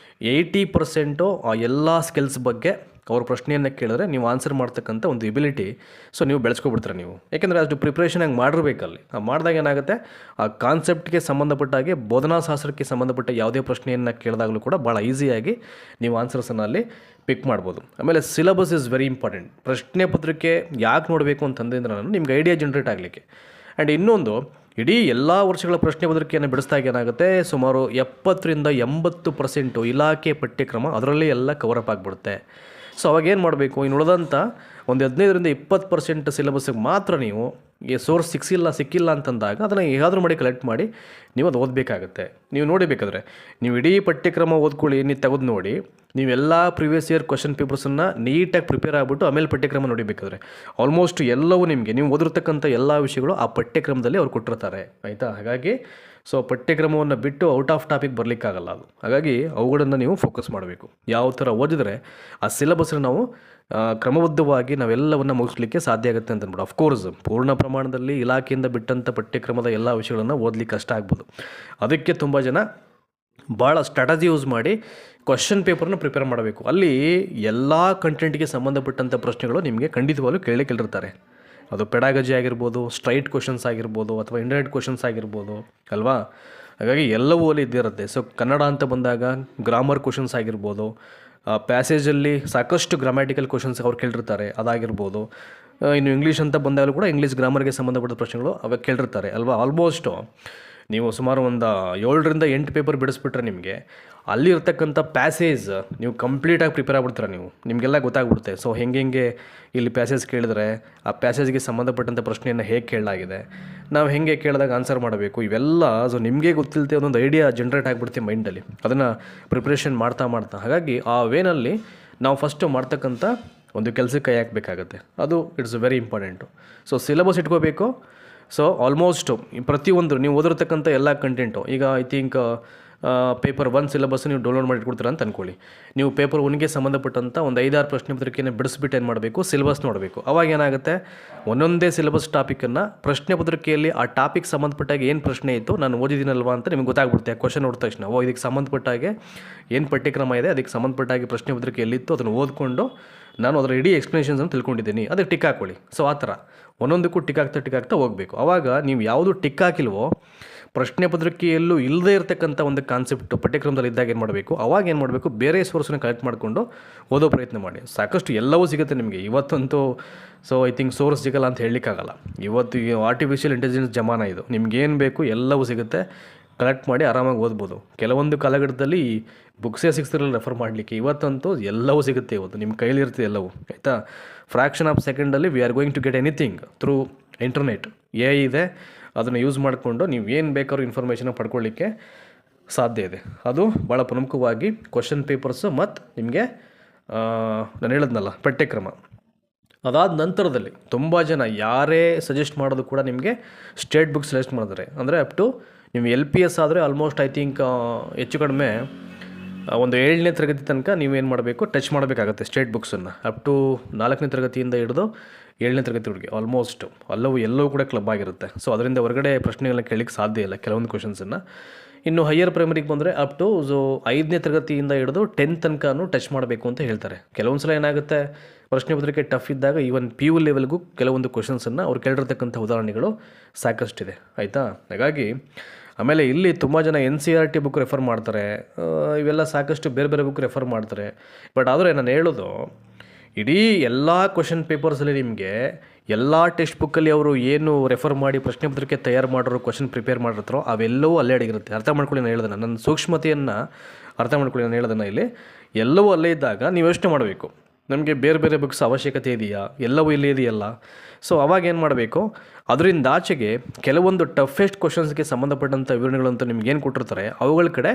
80% ಆ ಎಲ್ಲ ಸ್ಕಿಲ್ಸ್ ಬಗ್ಗೆ ಅವ್ರ ಪ್ರಶ್ನೆಯನ್ನು ಕೇಳಿದ್ರೆ ನೀವು ಆನ್ಸರ್ ಮಾಡ್ತಕ್ಕಂಥ ಒಂದು ಎಬಿಲಿಟಿ ಸೊ ನೀವು ಬೆಳೆಸ್ಕೊಬಿಡ್ತಾರೆ ನೀವು. ಯಾಕೆಂದರೆ ಅಷ್ಟು ಪ್ರಿಪ್ರೇಷನ್ ಹಂಗೆ ಮಾಡಿರ್ಬೇಕಲ್ಲಿ. ಮಾಡಿದಾಗ ಏನಾಗುತ್ತೆ, ಆ ಕಾನ್ಸೆಪ್ಟ್ಗೆ ಸಂಬಂಧಪಟ್ಟ ಹಾಗೆ ಬೋಧನಾ ಶಾಸ್ತ್ರಕ್ಕೆ ಸಂಬಂಧಪಟ್ಟ ಯಾವುದೇ ಪ್ರಶ್ನೆಯನ್ನು ಕೇಳಿದಾಗಲೂ ಕೂಡ ಭಾಳ ಈಸಿಯಾಗಿ ನೀವು ಆನ್ಸರ್ಸನ್ನು ಅಲ್ಲಿ ಪಿಕ್ ಮಾಡ್ಬೋದು. ಆಮೇಲೆ ಸಿಲಬಸ್ ಇಸ್ ವೆರಿ ಇಂಪಾರ್ಟೆಂಟ್. ಪ್ರಶ್ನೆ ಪತ್ರಿಕೆ ಯಾಕೆ ನೋಡಬೇಕು ಅಂತಂದ್ರೆ ನಾನು ನಿಮ್ಗೆ ಐಡಿಯಾ ಜನ್ರೇಟ್ ಆಗಲಿಕ್ಕೆ. ಆ್ಯಂಡ್ ಇನ್ನೊಂದು, ಇಡೀ ಎಲ್ಲ ವರ್ಷಗಳ ಪ್ರಶ್ನೆ ಪತ್ರಿಕೆಯನ್ನು ಬಿಡಿಸಿದಾಗ ಏನಾಗುತ್ತೆ, ಸುಮಾರು 70ರಿಂದ 80% ಇಲಾಖೆ ಪಠ್ಯಕ್ರಮ ಅದರಲ್ಲಿ ಎಲ್ಲ ಕವರಪ್ ಆಗಿಬಿಡುತ್ತೆ. ಸೊ ಅವಾಗೇನು ಮಾಡಬೇಕು, ಇನ್ನು ಉಳಿದಂಥ ಒಂದು 15ರಿಂದ 20% ಸಿಲೆಬಸ್ಸಿಗೆ ಮಾತ್ರ ನೀವು ಈ ಸೋರ್ಸ್ ಸಿಕ್ಕಿಲ್ಲ ಅಂತಂದಾಗ ಅದನ್ನು ಹೇಗಾದರೂ ಮಾಡಿ ಕಲೆಕ್ಟ್ ಮಾಡಿ ನೀವು ಅದು ಓದಬೇಕಾಗತ್ತೆ. ನೀವು ನೋಡಿಬೇಕಾದ್ರೆ ನೀವು ಇಡೀ ಪಠ್ಯಕ್ರಮ ಓದ್ಕೊಳ್ಳಿ, ನೀವು ತೆಗೆದು ನೋಡಿ, ನೀವೆಲ್ಲ ಪ್ರಿವಿಯಸ್ ಇಯರ್ ಕ್ವಶನ್ ಪೇಪರ್ಸನ್ನು ನೀಟಾಗಿ ಪ್ರಿಪೇರ್ ಆಗಿಬಿಟ್ಟು ಆಮೇಲೆ ಪಠ್ಯಕ್ರಮ ನೋಡಿಬೇಕಾದ್ರೆ ಆಲ್ಮೋಸ್ಟ್ ಎಲ್ಲವೂ ನಿಮಗೆ ನೀವು ಓದಿರ್ತಕ್ಕಂಥ ಎಲ್ಲ ವಿಷಯಗಳು ಆ ಪಠ್ಯಕ್ರಮದಲ್ಲಿ ಅವ್ರು ಕೊಟ್ಟಿರ್ತಾರೆ, ಆಯಿತಾ. ಹಾಗಾಗಿ ಸೊ ಪಠ್ಯಕ್ರಮವನ್ನು ಬಿಟ್ಟು ಔಟ್ ಆಫ್ ಟಾಪಿಕ್ ಬರಲಿಕ್ಕಾಗಲ್ಲ ಅದು. ಹಾಗಾಗಿ ಅವುಗಳನ್ನು ನೀವು ಫೋಕಸ್ ಮಾಡಬೇಕು. ಯಾವ ಥರ ಓದಿದರೆ ಆ ಸಿಲೆಬಸ್ನ ನಾವು ಕ್ರಮಬದ್ಧವಾಗಿ ನಾವೆಲ್ಲವನ್ನು ಮುಗಿಸ್ಲಿಕ್ಕೆ ಸಾಧ್ಯ ಆಗುತ್ತೆ ಅಂತ ಅಂದ್ಬಿಟ್ಟು. ಅಫ್ಕೋರ್ಸ್ ಪೂರ್ಣ ಪ್ರಮಾಣದಲ್ಲಿ ಇಲಾಖೆಯಿಂದ ಬಿಟ್ಟಂಥ ಪಠ್ಯಕ್ರಮದ ಎಲ್ಲ ವಿಷಯಗಳನ್ನು ಓದಲಿಕ್ಕೆ ಕಷ್ಟ ಆಗ್ಬೋದು. ಅದಕ್ಕೆ ತುಂಬ ಜನ ಭಾಳ ಸ್ಟ್ರಾಟಜಿ ಯೂಸ್ ಮಾಡಿ ಕ್ವಶನ್ ಪೇಪರ್ನ ಪ್ರಿಪೇರ್ ಮಾಡಬೇಕು. ಅಲ್ಲಿ ಎಲ್ಲ ಕಂಟೆಂಟ್ಗೆ ಸಂಬಂಧಪಟ್ಟಂಥ ಪ್ರಶ್ನೆಗಳು ನಿಮಗೆ ಖಂಡಿತವಾಗ್ಲೂ ಕೇಳಿರ್ತಾರೆ. ಅದು ಪೆಡಾಗಜಿ ಆಗಿರ್ಬೋದು, ಸ್ಟ್ರೈಟ್ ಕ್ವಶನ್ಸ್ ಆಗಿರ್ಬೋದು, ಅಥವಾ ಇಂಡೈರೆಕ್ಟ್ ಕ್ವಶನ್ಸ್ ಆಗಿರ್ಬೋದು ಅಲ್ವಾ. ಹಾಗಾಗಿ ಎಲ್ಲವೂ ಅಲ್ಲಿ ಇದ್ದಿರುತ್ತೆ. ಸೊ ಕನ್ನಡ ಅಂತ ಬಂದಾಗ ಗ್ರಾಮರ್ ಕ್ವಶನ್ಸ್ ಆಗಿರ್ಬೋದು, ಪ್ಯಾಸೇಜಲ್ಲಿ ಸಾಕಷ್ಟು ಗ್ರಾಮ್ಯಾಟಿಕಲ್ ಕ್ವಶನ್ಸ್ ಅವ್ರು ಕೇಳಿರ್ತಾರೆ, ಅದಾಗಿರ್ಬೋದು. ಇನ್ನು ಇಂಗ್ಲೀಷ್ ಅಂತ ಬಂದಾಗಲೂ ಕೂಡ ಇಂಗ್ಲೀಷ್ ಗ್ರಾಮರ್ಗೆ ಸಂಬಂಧಪಟ್ಟ ಪ್ರಶ್ನೆಗಳು ಅವಾಗ ಕೇಳಿರ್ತಾರೆ ಅಲ್ವಾ. ಆಲ್ಮೋಸ್ಟು ನೀವು ಸುಮಾರು ಒಂದು 7ರಿಂದ 8 ಪೇಪರ್ ಬಿಡಿಸ್ಬಿಟ್ರೆ ನಿಮಗೆ ಅಲ್ಲಿರ್ತಕ್ಕಂಥ ಪ್ಯಾಸೇಜ್ ನೀವು ಕಂಪ್ಲೀಟಾಗಿ ಪ್ರಿಪೇರ್ ಆಗ್ಬಿಡ್ತೀರ ನೀವು, ನಿಮಗೆಲ್ಲ ಗೊತ್ತಾಗ್ಬಿಡುತ್ತೆ. ಸೊ ಹೆಂಗೆ ಇಲ್ಲಿ ಪ್ಯಾಸೇಜ್ ಕೇಳಿದ್ರೆ ಆ ಪ್ಯಾಸೇಜ್ಗೆ ಸಂಬಂಧಪಟ್ಟಂಥ ಪ್ರಶ್ನೆಯನ್ನು ಹೇಗೆ ಕೇಳಲಾಗಿದೆ, ನಾವು ಹೇಗೆ ಕೇಳಿದಾಗ ಆನ್ಸರ್ ಮಾಡಬೇಕು, ಇವೆಲ್ಲ ಸೊ ನಿಮಗೆ ಗೊತ್ತಿಲ್ಲದೆ ಒಂದೊಂದು ಐಡಿಯಾ ಜನ್ರೇಟ್ ಆಗಿಬಿಡುತ್ತೆ ಮೈಂಡಲ್ಲಿ, ಅದನ್ನು ಪ್ರಿಪ್ರೇಷನ್ ಮಾಡ್ತಾ. ಹಾಗಾಗಿ ಆ ವೇನಲ್ಲಿ ನಾವು ಫಸ್ಟು ಮಾಡ್ತಕ್ಕಂಥ ಒಂದು ಕೆಲಸಕ್ಕೆ ಕೈ ಹಾಕಬೇಕಾಗತ್ತೆ. ಅದು it's very important. So syllabus ಇಟ್ಕೋಬೇಕು. ಸೊ ಆಲ್ಮೋಸ್ಟು ಪ್ರತಿಯೊಂದು ನೀವು ಓದಿರ್ತಕ್ಕಂಥ ಎಲ್ಲ ಕಂಟೆಂಟು, ಈಗ ಐ ಥಿಂಕ್ ಪೇಪರ್ 1 ಸಿಲೆಬಸ್ ನೀವು ಡೌನ್ಲೋಡ್ ಮಾಡಿ ಇಟ್ಕೊಡ್ತೀರ ಅಂತ ಅಂದ್ಕೊಳ್ಳಿ. ನೀವು ಪೇಪರ್ 1ಗೆ ಸಂಬಂಧಪಟ್ಟಂಥ ಒಂದು 5-6 ಪ್ರಶ್ನೆ ಪತ್ರಿಕೆಯನ್ನು ಬಿಡಿಸ್ಬಿಟ್ಟು ಏನು ಮಾಡಬೇಕು, ಸಿಲೆಬಸ್ ನೋಡಬೇಕು. ಅವಾಗ ಏನಾಗುತ್ತೆ, ಒಂದೊಂದೇ ಸಿಲೆಬಸ್ ಟಾಪಿಕನ್ನು ಪ್ರಶ್ನೆ ಪತ್ರಿಕೆಯಲ್ಲಿ ಆ ಟಾಪಿಕ್ ಸಂಬಂಧಪಟ್ಟಾಗ ಏನು ಪ್ರಶ್ನೆ ಇತ್ತು ನಾನು ಓದಿದ್ದೀನಲ್ವಾ ಅಂತ ನಿಮಗೆ ಗೊತ್ತಾಗ್ಬಿಡುತ್ತೆ. ಕ್ವಶನ್ ನೋಡಿದ ತಕ್ಷಣ ಇದಕ್ಕೆ ಸಂಬಂಧಪಟ್ಟಾಗೆ ಏನು ಪಠ್ಯಕ್ರಮ ಇದೆ, ಅದಕ್ಕೆ ಸಂಬಂಧಪಟ್ಟಾಗಿ ಪ್ರಶ್ನೆ ಪತ್ರಿಕೆ ಎಲ್ಲಿತ್ತು ಅದನ್ನು ಓದ್ಕೊಂಡು ನಾನು ಅದರ ಇಡೀ ಎಕ್ಸ್ಪ್ಲನೇಷನ್ಸನ್ನು ತಿಳ್ಕೊಂಡಿದ್ದೀನಿ, ಅದಕ್ಕೆ ಟಿಕ್ ಹಾಕ್ಕೊಳ್ಳಿ. ಸೊ ಆ ಥರ ಒಂದೊಂದಕ್ಕೂ ಟಿಕ್ ಆಗ್ತಾ ಹೋಗಬೇಕು. ಆವಾಗ ನೀವು ಯಾವುದು ಟಿಕ್ ಹಾಕಿಲ್ವೋ, ಪ್ರಶ್ನೆ ಪತ್ರಿಕೆಯಲ್ಲೂ ಇಲ್ಲದೇ ಇರತಕ್ಕಂಥ ಒಂದು ಕಾನ್ಸೆಪ್ಟ್ ಪಠ್ಯಕ್ರಮದಲ್ಲಿ ಇದ್ದಾಗ ಏನು ಮಾಡಬೇಕು, ಅವಾಗ ಏನು ಮಾಡಬೇಕು, ಬೇರೆ ಸೋರ್ಸನ್ನ ಕಲೆಕ್ಟ್ ಮಾಡಿಕೊಂಡು ಓದೋ ಪ್ರಯತ್ನ ಮಾಡಿ. ಸಾಕಷ್ಟು ಎಲ್ಲವೂ ಸಿಗುತ್ತೆ ನಿಮಗೆ ಇವತ್ತಂತೂ. ಸೊ ಐ ಥಿಂಕ್ ಸೋರ್ಸ್ ಸಿಗಲ್ಲ ಅಂತ ಹೇಳಲಿಕ್ಕಾಗಲ್ಲ. ಇವತ್ತು ಆರ್ಟಿಫಿಷಿಯಲ್ ಇಂಟೆಲಿಜೆನ್ಸ್ ಜಮಾನ ಇದು. ನಿಮ್ಗೇನು ಬೇಕು ಎಲ್ಲವೂ ಸಿಗುತ್ತೆ, ಕಲೆಕ್ಟ್ ಮಾಡಿ ಆರಾಮಾಗಿ ಓದ್ಬೋದು. ಕೆಲವೊಂದು ಕಾಲಘಟ್ಟದಲ್ಲಿ ಬುಕ್ಸೇ ಸಿಗ್ತಿರಲ್ಲ ರೆಫರ್ ಮಾಡಲಿಕ್ಕೆ, ಇವತ್ತಂತೂ ಎಲ್ಲವೂ ಸಿಗುತ್ತೆ. ಇವತ್ತು ನಿಮ್ಮ ಕೈಲಿರುತ್ತೆ ಎಲ್ಲವೂ, ಆಯಿತಾ. ಫ್ರ್ಯಾಕ್ಷನ್ ಆಫ್ ಸೆಕೆಂಡಲ್ಲಿ we are going to get anything through internet. ಇದೆ, ಅದನ್ನು ಯೂಸ್ ಮಾಡಿಕೊಂಡು ನೀವು ಏನು ಬೇಕಾದ್ರೂ ಇನ್ಫಾರ್ಮೇಷನ್ ಪಡ್ಕೊಳ್ಳಿಕ್ಕೆ ಸಾಧ್ಯ ಇದೆ. ಅದು ಭಾಳ ಪ್ರಮುಖವಾಗಿ ಕ್ವಶನ್ ಪೇಪರ್ಸು ಮತ್ತು ನಿಮಗೆ ನಾನು ಹೇಳಿದ್ನಲ್ಲ ಪಠ್ಯಕ್ರಮ. ಅದಾದ ನಂತರದಲ್ಲಿ ತುಂಬ ಜನ ಯಾರೇ ಸಜೆಸ್ಟ್ ಮಾಡೋದು ಕೂಡ ನಿಮಗೆ ಸ್ಟೇಟ್ ಬುಕ್ ಸಜೆಸ್ಟ್ ಮಾಡಿದ್ರೆ, ಅಂದರೆ ಅಪ್ ಟು ನೀವು LPS ಆದರೆ ಆಲ್ಮೋಸ್ಟ್ ಐ ಥಿಂಕ್ ಹೆಚ್ಚು ಕಡಿಮೆ ಒಂದು 7ನೇ ತರಗತಿ ತನಕ ನೀವೇನು ಮಾಡಬೇಕು, ಟಚ್ ಮಾಡಬೇಕಾಗತ್ತೆ ಸ್ಟೇಟ್ ಬುಕ್ಸನ್ನು. ಅಪ್ ಟು 4ನೇ ತರಗತಿಯಿಂದ ಹಿಡಿದು 7ನೇ ತರಗತಿವರೆಗೆ ಆಲ್ಮೋಸ್ಟ್ ಎಲ್ಲವೂ ಕೂಡ ಕ್ಲಬ್ ಆಗಿರುತ್ತೆ. ಸೊ ಅದರಿಂದ ಹೊರಗಡೆ ಪ್ರಶ್ನೆಗಳನ್ನ ಕೇಳಲಿಕ್ಕೆ ಸಾಧ್ಯ ಇಲ್ಲ ಕೆಲವೊಂದು ಕ್ವಶನ್ಸನ್ನು. ಇನ್ನು ಹೈಯರ್ ಪ್ರೈಮರಿಗೆ ಬಂದರೆ ಅಪ್ ಟು 5ನೇ ತರಗತಿಯಿಂದ ಹಿಡಿದು 10th ತನಕನೂ ಟಚ್ ಮಾಡಬೇಕು ಅಂತ ಹೇಳ್ತಾರೆ. ಕೆಲವೊಂದು ಸಲ ಏನಾಗುತ್ತೆ, ಪ್ರಶ್ನೆ ಪತ್ರಿಕೆ ಟಫ್ ಇದ್ದಾಗ ಈವನ್ PU ಲೆವೆಲ್ಗೂ ಕೆಲವೊಂದು ಕ್ವಶನ್ಸನ್ನು ಅವ್ರು ಕೇಳಿರ್ತಕ್ಕಂಥ ಉದಾಹರಣೆಗಳು ಸಾಕಷ್ಟಿದೆ, ಆಯಿತಾ. ಹಾಗಾಗಿ ಆಮೇಲೆ ಇಲ್ಲಿ ತುಂಬ ಜನ NCERT ಬುಕ್ ರೆಫರ್ ಮಾಡ್ತಾರೆ, ಇವೆಲ್ಲ ಸಾಕಷ್ಟು ಬೇರೆ ಬುಕ್ ರೆಫರ್ ಮಾಡ್ತಾರೆ. ಬಟ್ ಆದರೆ ನಾನು ಹೇಳೋದು, ಇಡೀ ಎಲ್ಲ ಕ್ವಶನ್ ಪೇಪರ್ಸಲ್ಲಿ ನಿಮಗೆ ಎಲ್ಲ ಟೆಕ್ಸ್ಟ್ ಬುಕ್ಕಲ್ಲಿ ಅವರು ಏನು ರೆಫರ್ ಮಾಡಿ ಪ್ರಶ್ನೆ ಪತ್ರಿಕೆ ತಯಾರು ಮಾಡೋರು ಕ್ವಶನ್ ಪ್ರಿಪೇರ್ ಮಾಡಿರ್ತಾರೋ ಅವೆಲ್ಲವೂ ಅಲ್ಲೇ ಅಡಗಿರುತ್ತೆ. ಅರ್ಥ ಮಾಡ್ಕೊಳ್ಳಿ ನಾನು ಹೇಳ್ದನ್ನು, ನನ್ನ ಸೂಕ್ಷ್ಮತೆಯನ್ನು ಅರ್ಥ ಮಾಡ್ಕೊಳ್ಳಿ ನಾನು ಹೇಳ್ದನ್ನು. ಇಲ್ಲಿ ಎಲ್ಲವೂ ಅಲ್ಲೇ ಇದ್ದಾಗ ನೀವು ಯೋಚನೆ ಮಾಡಬೇಕು, ನಮಗೆ ಬೇರೆ ಬುಕ್ಸ್ ಅವಶ್ಯಕತೆ ಇದೆಯಾ, ಎಲ್ಲವೂ ಇಲ್ಲೇ ಇದೆಯಲ್ಲ. ಸೊ ಅವಾಗ ಏನು ಮಾಡಬೇಕು, ಅದರಿಂದ ಆಚೆಗೆ ಕೆಲವೊಂದು ಟಫೆಸ್ಟ್ ಕ್ವಶನ್ಸ್ಗೆ ಸಂಬಂಧಪಟ್ಟಂಥ ವಿವರಣೆಗಳಂತ ನಿಮ್ಗೆ ಏನು ಕೊಟ್ಟಿರ್ತಾರೆ ಅವುಗಳ ಕಡೆ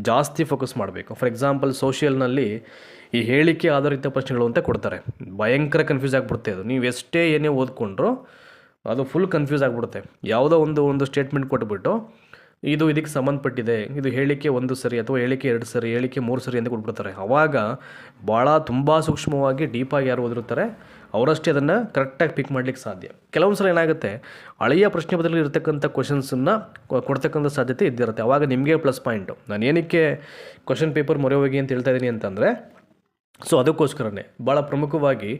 ಜಾಸ್ತಿ ಫೋಕಸ್ ಮಾಡಬೇಕು. ಫಾರ್ ಎಕ್ಸಾಂಪಲ್ ಸೋಷಿಯಲ್ನಲ್ಲಿ ಈ ಹೇಳಿಕೆ ಆಧಾರಿತ ಪ್ರಶ್ನೆಗಳು ಅಂತ ಕೊಡ್ತಾರೆ, ಭಯಂಕರ ಕನ್ಫ್ಯೂಸ್ ಆಗಿಬಿಡುತ್ತೆ. ಅದು ನೀವು ಎಷ್ಟೇ ಏನೇ ಓದ್ಕೊಂಡ್ರು ಅದು ಫುಲ್ ಕನ್ಫ್ಯೂಸ್ ಆಗಿಬಿಡುತ್ತೆ. ಯಾವುದೋ ಒಂದು ಸ್ಟೇಟ್ಮೆಂಟ್ ಕೊಟ್ಬಿಟ್ಟು ಇದಕ್ಕೆ ಸಂಬಂಧಪಟ್ಟಿದೆ, ಇದು ಹೇಳಿಕೆ 1 ಸರಿ ಅಥವಾ ಹೇಳಿಕೆ 2 ಸರಿ, ಹೇಳಿಕೆ 3 ಸರಿ ಅಂತ ಕೊಟ್ಬಿಡ್ತಾರೆ. ಆವಾಗ ಭಾಳ ತುಂಬ ಸೂಕ್ಷ್ಮವಾಗಿ ಡೀಪಾಗಿ ಯಾರು ಓದಿರ್ತಾರೆ ಅವರಷ್ಟೇ ಅದನ್ನು ಕರೆಕ್ಟಾಗಿ ಪಿಕ್ ಮಾಡಲಿಕ್ಕೆ ಸಾಧ್ಯ. ಕೆಲವೊಂದು ಸಲ ಏನಾಗುತ್ತೆ, ಹಳೆಯ ಪ್ರಶ್ನೆ ಪತ್ರದಲ್ಲಿ ಇರತಕ್ಕಂಥ ಕ್ವಶನ್ಸನ್ನು ಕೊಡ್ತಕ್ಕಂಥ ಸಾಧ್ಯತೆ ಇದ್ದಿರುತ್ತೆ. ಆವಾಗ ನಿಮಗೆ ಪ್ಲಸ್ ಪಾಯಿಂಟು. ನಾನು ಏನಕ್ಕೆ ಕ್ವಶನ್ ಪೇಪರ್ ಮೊರೆ ಹೋಗಿ ಅಂತ ಹೇಳ್ತಾ ಇದ್ದೀನಿ ಅಂತಂದರೆ, ಸೊ ಅದಕ್ಕೋಸ್ಕರನೇ ಭಾಳ ಪ್ರಮುಖವಾಗಿ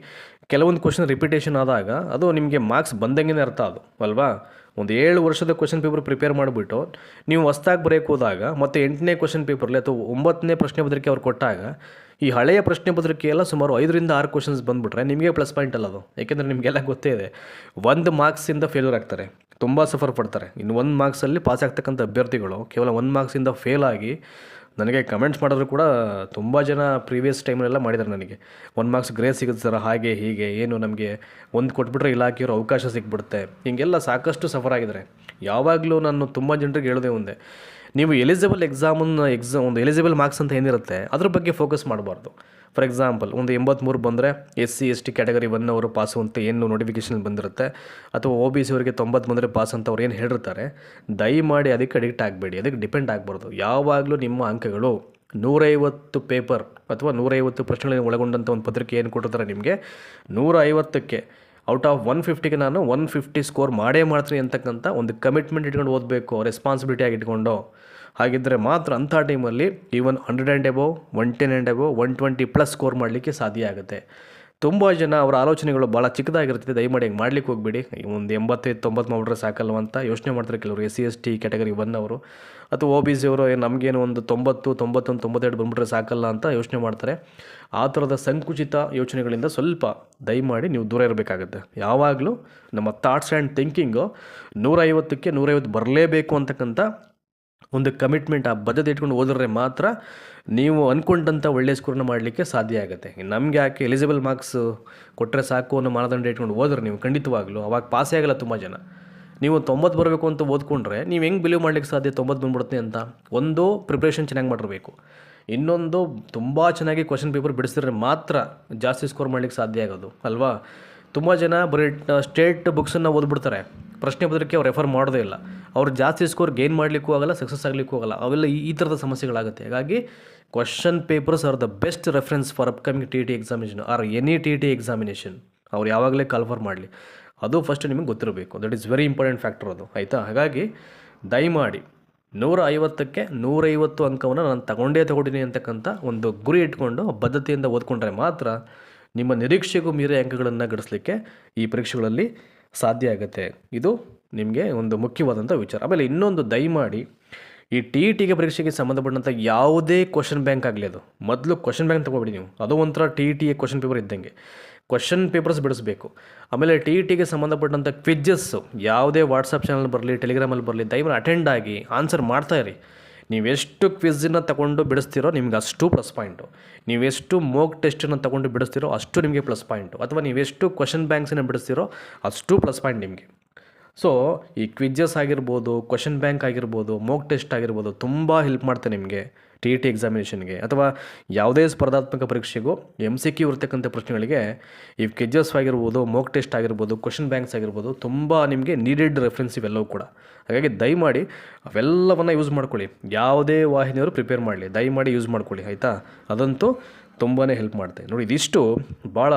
ಕೆಲವೊಂದು ಕ್ವಶನ್ ರಿಪಿಟೇಷನ್ ಆದಾಗ ಅದು ನಿಮಗೆ ಮಾರ್ಕ್ಸ್ ಬಂದಂಗೆ ಅರ್ಥ ಅದು ಅಲ್ವಾ. ಒಂದು 7 ವರ್ಷದ ಕ್ವಶನ್ ಪೇಪರ್ ಪ್ರಿಪೇರ್ ಮಾಡಿಬಿಟ್ಟು ನೀವು ಹೊಸ್ದಾಗಿ ಬರೆಯೋಕೆ ಹೋದಾಗ ಮತ್ತು 8ನೇ ಕ್ವಶನ್ ಪೇಪರ್ಲಿ ಅಥವಾ 9ನೇ ಪ್ರಶ್ನೆ ಪತ್ರಿಕೆ ಅವ್ರು ಕೊಟ್ಟಾಗ ಈ ಹಳೆಯ ಪ್ರಶ್ನೆ ಪತ್ರಿಕೆ ಎಲ್ಲ ಸುಮಾರು 5ರಿಂದ 6 ಕ್ವಶನ್ಸ್ ಬಂದುಬಿಟ್ರೆ ನಿಮಗೆ ಪ್ಲಸ್ ಪಾಯಿಂಟ್ ಅಲ್ಲ ಅದು. ಯಾಕೆಂದರೆ ನಿಮಗೆಲ್ಲ ಗೊತ್ತೇ ಇದೆ, 1 ಮಾರ್ಕ್ಸಿಂದ ಫೇಲ್ಯೂರ್ ಆಗ್ತಾರೆ, ತುಂಬ ಸಫರ್ ಪಡ್ತಾರೆ. ಇನ್ನು 1 ಮಾರ್ಕ್ಸಲ್ಲಿ ಪಾಸ್ ಆಗ್ತಕ್ಕಂಥ ಅಭ್ಯರ್ಥಿಗಳು ಕೇವಲ 1 ಮಾರ್ಕ್ಸಿಂದ ಫೇಲ್ ಆಗಿ ನನಗೆ ಕಮೆಂಟ್ಸ್ ಮಾಡಿದ್ರು ಕೂಡ ತುಂಬ ಜನ ಪ್ರೀವಿಯಸ್ ಟೈಮಲ್ಲೆಲ್ಲ ಮಾಡಿದ್ದಾರೆ. ನನಗೆ 1 ಮಾರ್ಕ್ಸ್ ಗ್ರೇಸ್ ಸಿಗುತ್ತೆ ಸರ್, ಹಾಗೆ ಹೀಗೆ, ಏನು ನಮಗೆ ಒಂದು ಕೊಟ್ಬಿಟ್ರೆ ಇಲಾಖೆಯವರು ಅವಕಾಶ ಸಿಕ್ಬಿಡುತ್ತೆ, ಹೀಗೆಲ್ಲ ಸಾಕಷ್ಟು ಸಫರ್ ಆಗಿದ್ದಾರೆ. ಯಾವಾಗಲೂ ನಾನು ತುಂಬ ಜನರಿಗೆ ಹೇಳೋದೇ ಒಂದೇ, ನೀವು ಎಲಿಜಿಬಲ್ ಒಂದು ಎಲಿಜಿಬಲ್ ಮಾರ್ಕ್ಸ್ ಅಂತ ಏನಿರುತ್ತೆ ಅದ್ರ ಬಗ್ಗೆ ಫೋಕಸ್ ಮಾಡಬಾರ್ದು. ಫಾರ್ ಎಕ್ಸಾಂಪಲ್ ಒಂದು 83 ಬಂದರೆ SC/ST ಕ್ಯಾಟಗರಿ 1 ಅವರು ಪಾಸು ಅಂತ ಏನು ನೋಟಿಫಿಕೇಷನ್ ಬಂದಿರುತ್ತೆ, ಅಥವಾ OBC ಅವರಿಗೆ 90 ಬಂದರೆ ಪಾಸ್ ಅಂತ ಅವ್ರು ಏನು ಹೇಳಿರ್ತಾರೆ, ದಯಮಾಡಿ ಅದಕ್ಕೆ ಅಡಿಕ್ಟ್ ಆಗಬೇಡಿ, ಅದಕ್ಕೆ ಡಿಪೆಂಡ್ ಆಗಬಾರ್ದು. ಯಾವಾಗಲೂ ನಿಮ್ಮ ಅಂಕಗಳು 150 ಪೇಪರ್ ಅಥವಾ 150 ಪ್ರಶ್ನೆಗಳನ್ನು ಒಳಗೊಂಡಂಥ ಒಂದು ಪತ್ರಿಕೆ ಏನು ಕೊಟ್ಟಿರ್ತಾರೆ ನಿಮಗೆ, 150ಕ್ಕೆ ಔಟ್ ಆಫ್ 150ಗೆ ನಾನು 150 ಸ್ಕೋರ್ ಮಾಡೇ ಮಾಡ್ತೀನಿ ಅಂತಕ್ಕಂಥ ಒಂದು ಕಮಿಟ್ಮೆಂಟ್ ಇಟ್ಕೊಂಡು ಓದಬೇಕು, ರೆಸ್ಪಾನ್ಸಿಬಿಲಿಟಿಯಾಗಿ ಇಟ್ಕೊಂಡು. ಹಾಗಿದ್ದರೆ ಮಾತ್ರ ಅಂಥ ಟೈಮಲ್ಲಿ even 100 and above, 110 and above, 120+ score ಮಾಡಲಿಕ್ಕೆ ಸಾಧ್ಯ ಆಗುತ್ತೆ. ತುಂಬ ಜನ ಅವರ ಆಲೋಚನೆಗಳು ಭಾಳ ಚಿಕ್ಕದಾಗಿರ್ತದೆ, ದಯಮಾಡಿ ಹಂಗೆ ಮಾಡ್ಲಿಕ್ಕೆ ಹೋಗ್ಬೇಡಿ. ಒಂದು 85-90 ಮಾಡಿಬಿಟ್ರೆ ಸಾಕಲ್ವ ಅಂತ ಯೋಚನೆ ಮಾಡ್ತಾರೆ ಕೆಲವರು. SC/ST ಕ್ಯಾಟಗರಿ 1 ಅವರು ಅಥವಾ OBC ಅವರು ನಮಗೇನು ಒಂದು 90, 91, 92 ಬಂದುಬಿಟ್ರೆ ಸಾಕಲ್ಲ ಅಂತ ಯೋಚನೆ ಮಾಡ್ತಾರೆ. ಆ ಥರದ ಸಂಕುಚಿತ ಯೋಚನೆಗಳಿಂದ ಸ್ವಲ್ಪ ದಯಮಾಡಿ ನೀವು ದೂರ ಇರಬೇಕಾಗುತ್ತೆ. ಯಾವಾಗಲೂ ನಮ್ಮ ಥಾಟ್ಸ್ ಆ್ಯಂಡ್ ಥಿಂಕಿಂಗು 150ಕ್ಕೆ 150 ಬರಲೇಬೇಕು ಅಂತಕ್ಕಂಥ ಒಂದು ಕಮಿಟ್ಮೆಂಟ್, ಆ ಬದ್ಧತೆ ಇಟ್ಕೊಂಡು ಓದಿದ್ರೆ ಮಾತ್ರ ನೀವು ಅಂದ್ಕೊಂಡಂಥ ಒಳ್ಳೆಯ ಸ್ಕೋರ್ನ ಮಾಡಲಿಕ್ಕೆ ಸಾಧ್ಯ ಆಗುತ್ತೆ. ನಮಗೆ ಯಾಕೆ ಎಲಿಜಿಬಲ್ ಮಾರ್ಕ್ಸ್ ಕೊಟ್ಟರೆ ಸಾಕು ಅನ್ನೋ ಮಾನದಂಡ ಇಟ್ಕೊಂಡು ಓದಿದ್ರೆ ನೀವು ಖಂಡಿತವಾಗ್ಲೂ ಅವಾಗ ಪಾಸೇ ಆಗಲ್ಲ. ತುಂಬ ಜನ ನೀವು 90 ಬರಬೇಕು ಅಂತ ಓದ್ಕೊಂಡ್ರೆ ನೀವು ಹೆಂಗೆ ಬಿಲೀವ್ ಮಾಡಲಿಕ್ಕೆ ಸಾಧ್ಯ 90 ಬಂದ್ಬಿಡುತ್ತೆ ಅಂತ? ಒಂದು ಪ್ರಿಪ್ರೇಷನ್ ಚೆನ್ನಾಗಿ ಮಾಡಿರಬೇಕು, ಇನ್ನೊಂದು ತುಂಬ ಚೆನ್ನಾಗಿ ಕ್ವಶನ್ ಪೇಪರ್ ಬಿಡಿಸಿದ್ರೆ ಮಾತ್ರ ಜಾಸ್ತಿ ಸ್ಕೋರ್ ಮಾಡಲಿಕ್ಕೆ ಸಾಧ್ಯ ಆಗೋದು ಅಲ್ವಾ. ತುಂಬ ಜನ ಬರೀ ಸ್ಟೇಟ್ ಬುಕ್ಸನ್ನು ಓದ್ಬಿಡ್ತಾರೆ, ಪ್ರಶ್ನೆ ಪತ್ರಿಕೆ ಅವ್ರು ರೆಫರ್ ಮಾಡೋದೇ ಇಲ್ಲ, ಅವ್ರು ಜಾಸ್ತಿ ಸ್ಕೋರ್ ಗೇನ್ ಮಾಡಲಿಕ್ಕೂ ಆಗಲ್ಲ, ಸಕ್ಸಸ್ ಆಗಲಿಕ್ಕೂ ಆಗಲ್ಲ. ಅವೆಲ್ಲ ಈ ಥರದ ಸಮಸ್ಯೆಗಳಾಗುತ್ತೆ. ಹಾಗಾಗಿ question papers are the best reference for upcoming TET examination R any TET examination. ಅವ್ರು ಯಾವಾಗಲೇ ಕಾಲ್ಫರ್ ಮಾಡಲಿ, ಅದು ಫಸ್ಟ್ ನಿಮಗೆ ಗೊತ್ತಿರಬೇಕು. That is very important factor ಅದು, ಆಯಿತಾ. ಹಾಗಾಗಿ ದಯಮಾಡಿ 150ಕ್ಕೆ 150 ಅಂಕವನ್ನು ನಾನು ತಗೊಂಡಿದ್ದೀನಿ ಅಂತಕ್ಕಂಥ ಒಂದು ಗುರಿ ಇಟ್ಕೊಂಡು ಬದ್ಧತೆಯಿಂದ ಓದ್ಕೊಂಡ್ರೆ ಮಾತ್ರ ನಿಮ್ಮ ನಿರೀಕ್ಷೆಗೂ ಮೀರಿ ಅಂಕಗಳನ್ನು ಗಳಿಸಲಿಕ್ಕೆ ಈ ಪರೀಕ್ಷೆಗಳಲ್ಲಿ ಸಾಧ್ಯ ಆಗುತ್ತೆ. ಇದು ನಿಮಗೆ ಒಂದು ಮುಖ್ಯವಾದಂಥ ವಿಚಾರ. ಆಮೇಲೆ ಇನ್ನೊಂದು, ದಯಮಾಡಿ ಈ TETಗೆ ಪರೀಕ್ಷೆಗೆ ಸಂಬಂಧಪಟ್ಟಂಥ ಯಾವುದೇ ಕ್ವಶನ್ ಬ್ಯಾಂಕ್ ಆಗಲಿ, ಅದು ಮೊದಲು ಕ್ವಶನ್ ಬ್ಯಾಂಕ್ ತೊಗೊಬಿಡಿ ನೀವು. ಅದು ಒಂಥರ TET ಕ್ವಶನ್ ಪೇಪರ್ ಇದ್ದಂಗೆ ಕ್ವಶನ್ ಪೇಪರ್ಸ್ ಬಿಡಿಸ್ಬೇಕು. ಆಮೇಲೆ TETಗೆ ಸಂಬಂಧಪಟ್ಟಂಥ ಕ್ವಿಜ್ಜಸ್ಸು ಯಾವುದೇ ವಾಟ್ಸಪ್ ಚಾನಲ್ ಬರಲಿ, ಟೆಲಿಗ್ರಾಮಲ್ಲಿ ಬರಲಿ, ದಯಮಾಡಿ ಅಟೆಂಡ್ ಆಗಿ ಆನ್ಸರ್ ಮಾಡ್ತಾಯಿರಿ. ನೀವೆಷ್ಟು ಕ್ವಿಝನ್ನು ತಗೊಂಡು ಬಿಡಿಸ್ತೀರೋ ನಿಮ್ಗೆ ಅಷ್ಟು ಪ್ಲಸ್ ಪಾಯಿಂಟು, ನೀವೆಷ್ಟು ಮೋಕ್ ಟೆಸ್ಟನ್ನು ತಗೊಂಡು ಬಿಡಿಸ್ತೀರೋ ಅಷ್ಟು ನಿಮಗೆ ಪ್ಲಸ್ ಪಾಯಿಂಟು, ಅಥವಾ ನೀವೆಷ್ಟು ಕ್ವಶನ್ ಬ್ಯಾಂಕ್ಸನ್ನು ಬಿಡಿಸ್ತೀರೋ ಅಷ್ಟು ಪ್ಲಸ್ ಪಾಯಿಂಟ್ ನಿಮಗೆ. ಸೊ ಈ ಕ್ವಿಜ್ಜಸ್ ಆಗಿರ್ಬೋದು, ಕ್ವಶನ್ ಬ್ಯಾಂಕ್ ಆಗಿರ್ಬೋದು, ಮೋಕ್ ಟೆಸ್ಟ್ ಆಗಿರ್ಬೋದು, ತುಂಬ ಹೆಲ್ಪ್ ಮಾಡ್ತಾರೆ ನಿಮಗೆ TET ಎಕ್ಸಾಮಿನೇಷನ್ಗೆ ಅಥವಾ ಯಾವುದೇ ಸ್ಪರ್ಧಾತ್ಮಕ ಪರೀಕ್ಷೆಗೂ MCQ ಇರ್ತಕ್ಕಂಥ ಪ್ರಶ್ನೆಗಳಿಗೆ ಈ ಕ್ವಿಜ್ಜಸ್ ಆಗಿರ್ಬೋದು, ಮೋಕ್ ಟೆಸ್ಟ್ ಆಗಿರ್ಬೋದು, ಕ್ವಶನ್ ಬ್ಯಾಂಕ್ಸ್ ಆಗಿರ್ಬೋದು, ತುಂಬ ನಿಮಗೆ ನೀಡೆಡ್ ರೆಫರೆನ್ಸ್ ಇವೆಲ್ಲವೂ ಕೂಡ. ಹಾಗಾಗಿ ದಯಮಾಡಿ ಅವೆಲ್ಲವನ್ನು ಯೂಸ್ ಮಾಡ್ಕೊಳ್ಳಿ. ಯಾವುದೇ ವಾಹಿನಿಯವರು ಪ್ರಿಪೇರ್ ಮಾಡಲಿ, ದಯಮಾಡಿ ಯೂಸ್ ಮಾಡ್ಕೊಳ್ಳಿ, ಆಯಿತಾ. ಅದಂತೂ ತುಂಬಾ ಹೆಲ್ಪ್ ಮಾಡುತ್ತೆ ನೋಡಿ. ಇದಿಷ್ಟು ಭಾಳ